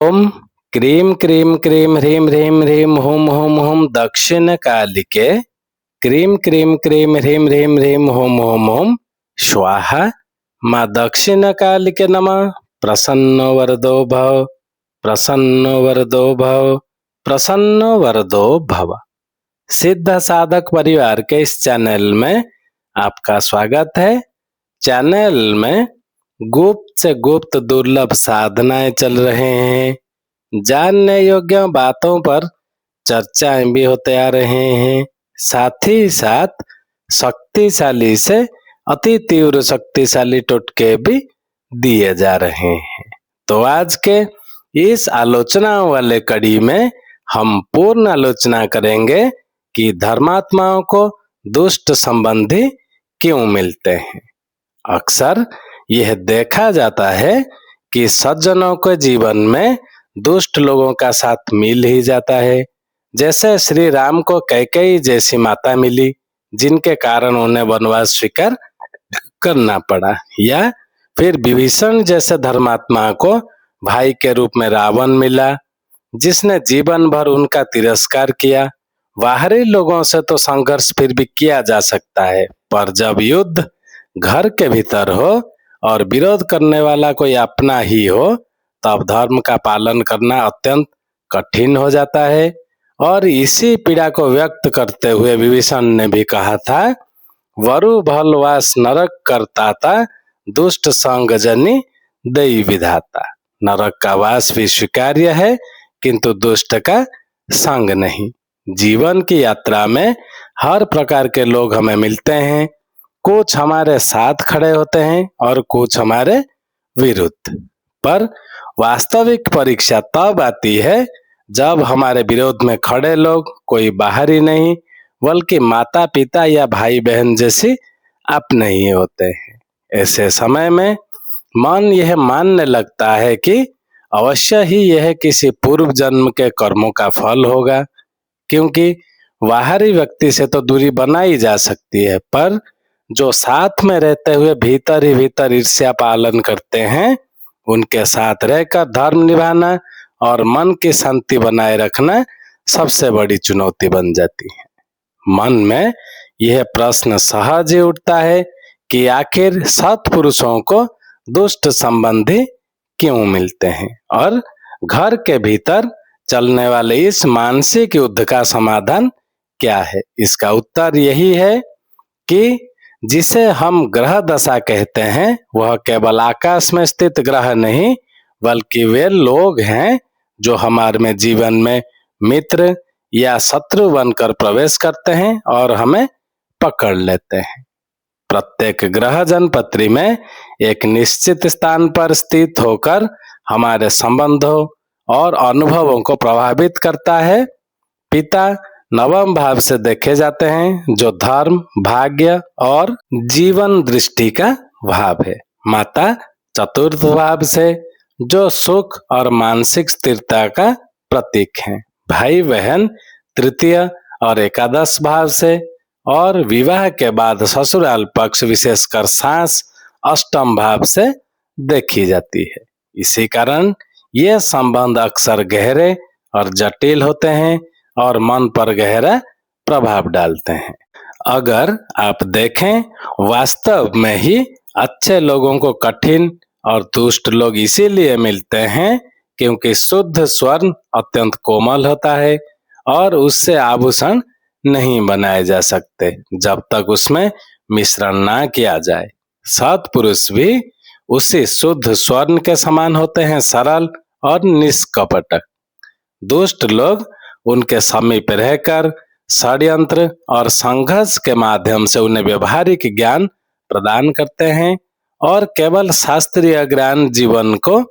ओम cream cream cream ह्रीम ह्रीम ह्रीम हुम हुम हुम दक्षिण कालिके क्रीम क्रीम क्रीम ह्रीम ह्रीम ह्रीम हुम हुम हुम स्वाहा। माँ दक्षिण कालिके नमः। प्रसन्नो वरदो भव, प्रसन्नो वरदो भव, प्रसन्नो वरदो भव। सिद्ध साधक परिवार के इस चैनल में आपका स्वागत है। चैनल में गुप्त से गुप्त दुर्लभ साधनाएं चल रहे हैं। जानने योग्य बातों पर चर्चाएं भी होते आ रहे हैं। साथ ही साथ शक्तिशाली से अति तीव्र शक्तिशाली टोटके भी दिए जा रहे हैं। तो आज के इस आलोचना वाले कड़ी में हम पूर्ण आलोचना करेंगे कि धर्मात्माओं को दुष्ट संबंधी क्यों मिलते हैं। अक्सर यह देखा जाता है कि सज्जनों के जीवन में दुष्ट लोगों का साथ मिल ही जाता है। जैसे श्री राम को कैकेयी जैसी माता मिली, जिनके कारण उन्हें वनवास स्वीकार करना पड़ा, या फिर विभीषण जैसे धर्मात्मा को भाई के रूप में रावण मिला, जिसने जीवन भर उनका तिरस्कार किया। बाहरी लोगों से तो संघर्ष फिर भी किया जा सकता है, पर जब युद्ध घर के भीतर हो और विरोध करने वाला कोई अपना ही हो, तब धर्म का पालन करना अत्यंत कठिन हो जाता है। और इसी पीड़ा को व्यक्त करते हुए विभीषण ने भी कहा था, वरु भलवास नरक करता था, दुष्ट संग जनी दई विधाता। नरक का वास भी स्वीकार्य है, किंतु दुष्ट का संग नहीं। जीवन की यात्रा में हर प्रकार के लोग हमें मिलते हैं। कुछ हमारे साथ खड़े होते हैं और कुछ हमारे विरुद्ध। पर वास्तविक परीक्षा तब आती है जब हमारे विरोध में खड़े लोग कोई बाहरी नहीं, बल्कि माता पिता या भाई बहन जैसी अपने ही होते हैं। ऐसे समय में मन यह मानने लगता है कि अवश्य ही यह किसी पूर्व जन्म के कर्मों का फल होगा, क्योंकि बाहरी व्यक्ति से तो दूरी बनाई जा सकती है, पर जो साथ में रहते हुए भीतर ही भीतर ईर्ष्या पालन करते हैं, उनके साथ रहकर धर्म निभाना और मन की शांति बनाए रखना सबसे बड़ी चुनौती बन जाती है। मन में यह प्रश्न सहज ही उठता है कि आखिर सत्पुरुषों को दुष्ट संबंधी क्यों मिलते हैं, और घर के भीतर चलने वाले इस मानसिक युद्ध का समाधान क्या है। इसका उत्तर यही है कि जिसे हम ग्रह दशा कहते हैं, वह केवल आकाश में स्थित ग्रह नहीं, बल्कि वे लोग हैं जो हमारे में जीवन में मित्र या शत्रु बनकर प्रवेश करते हैं और हमें पकड़ लेते हैं। प्रत्येक ग्रह जनपत्री में एक निश्चित स्थान पर स्थित होकर हमारे संबंधों और अनुभवों को प्रभावित करता है। पिता नवम भाव से देखे जाते हैं, जो धर्म, भाग्य और जीवन दृष्टि का भाव है। माता चतुर्थ भाव से, जो सुख और मानसिक स्थिरता का प्रतीक है। भाई बहन तृतीय और एकादश भाव से, और विवाह के बाद ससुराल पक्ष विशेषकर सास अष्टम भाव से देखी जाती है। इसी कारण ये संबंध अक्सर गहरे और जटिल होते हैं और मन पर गहरा प्रभाव डालते हैं। अगर आप देखें, वास्तव में ही अच्छे लोगों को कठिन और दुष्ट लोग इसीलिए मिलते हैं क्योंकि शुद्ध स्वर्ण अत्यंत कोमल होता है और उससे आभूषण नहीं बनाए जा सकते जब तक उसमें मिश्रण ना किया जाए। सत्पुरुष भी उसी शुद्ध स्वर्ण के समान होते हैं, सरल और निष्कपट। दुष्ट लोग उनके समीप रहकर षड्यंत्र और संघर्ष के माध्यम से उन्हें व्यवहारिक ज्ञान प्रदान करते हैं, और केवल शास्त्रीय ज्ञान जीवन को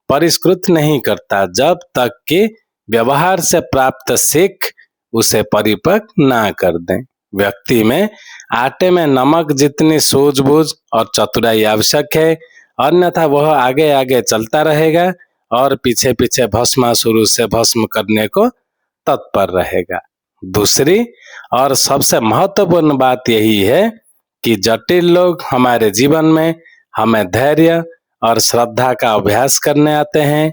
परिष्कृत नहीं करता जब तक कि व्यवहार से प्राप्त सीख उसे परिपक्व ना कर दें। व्यक्ति में आटे में नमक जितनी सूझबूझ और चतुराई आवश्यक है, अन्यथा वह आगे आगे चलता रहेगा और पीछे पीछे भस्मासुर उसे भस्म करने को तत्पर रहेगा। दूसरी और सबसे महत्वपूर्ण बात यही है कि जटिल लोग हमारे जीवन में हमें धैर्य और श्रद्धा का अभ्यास करने आते हैं।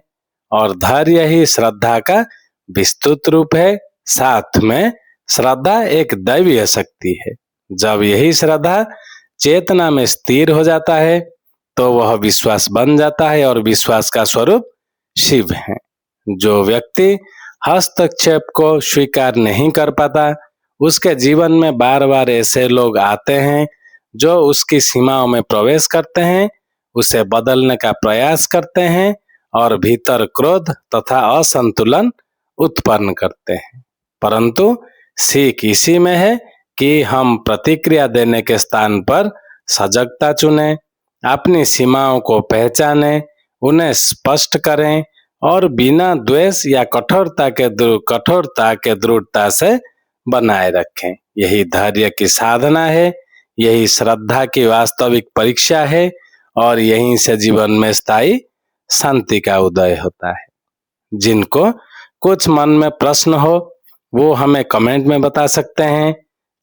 और धैर्य ही श्रद्धा का विस्तृत रूप है। साथ में श्रद्धा एक दैवीय शक्ति है। जब यही श्रद्धा चेतना में स्थिर हो जाता है तो वह विश्वास बन जाता है और विश्वास का स्वरूप शिव है। जो व्यक्ति हस्तक्षेप को स्वीकार नहीं कर पाता, उसके जीवन में बार बार ऐसे लोग आते हैं जो उसकी सीमाओं में प्रवेश करते हैं, उसे बदलने का प्रयास करते हैं और भीतर क्रोध तथा असंतुलन उत्पन्न करते हैं। परंतु सीख इसी में है कि हम प्रतिक्रिया देने के स्थान पर सजगता चुनें, अपनी सीमाओं को पहचानें, उन्हें स्पष्ट करें और बिना द्वेष या कठोरता के दृढ़ता से बनाए रखें। यही धैर्य की साधना है, यही श्रद्धा की वास्तविक परीक्षा है और यहीं से जीवन में स्थायी शांति का उदय होता है। जिनको कुछ मन में प्रश्न हो वो हमें कमेंट में बता सकते हैं।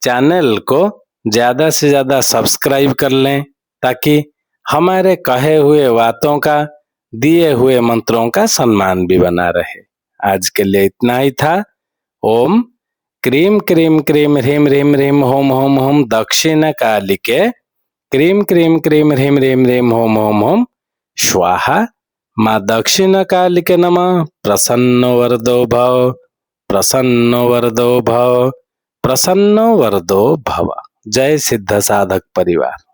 चैनल को ज्यादा से ज्यादा सब्सक्राइब कर लें ताकि हमारे कहे हुए बातों का, दिए हुए मंत्रों का सम्मान भी बना रहे। आज के लिए इतना ही था। ओम क्रीम क्रीम क्रीम ह्रीम ह्रीम ह्रीम होम होम होम दक्षिण कालिके क्रीम क्रीम क्रीम ह्रीम ह्रीम ह्रीम होम होम होम स्वाहा। माँ दक्षिण कालिके नमः। प्रसन्नो वरदो भव, प्रसन्नो वरदो भव, प्रसन्नो वरदो भव। जय सिद्ध साधक परिवार।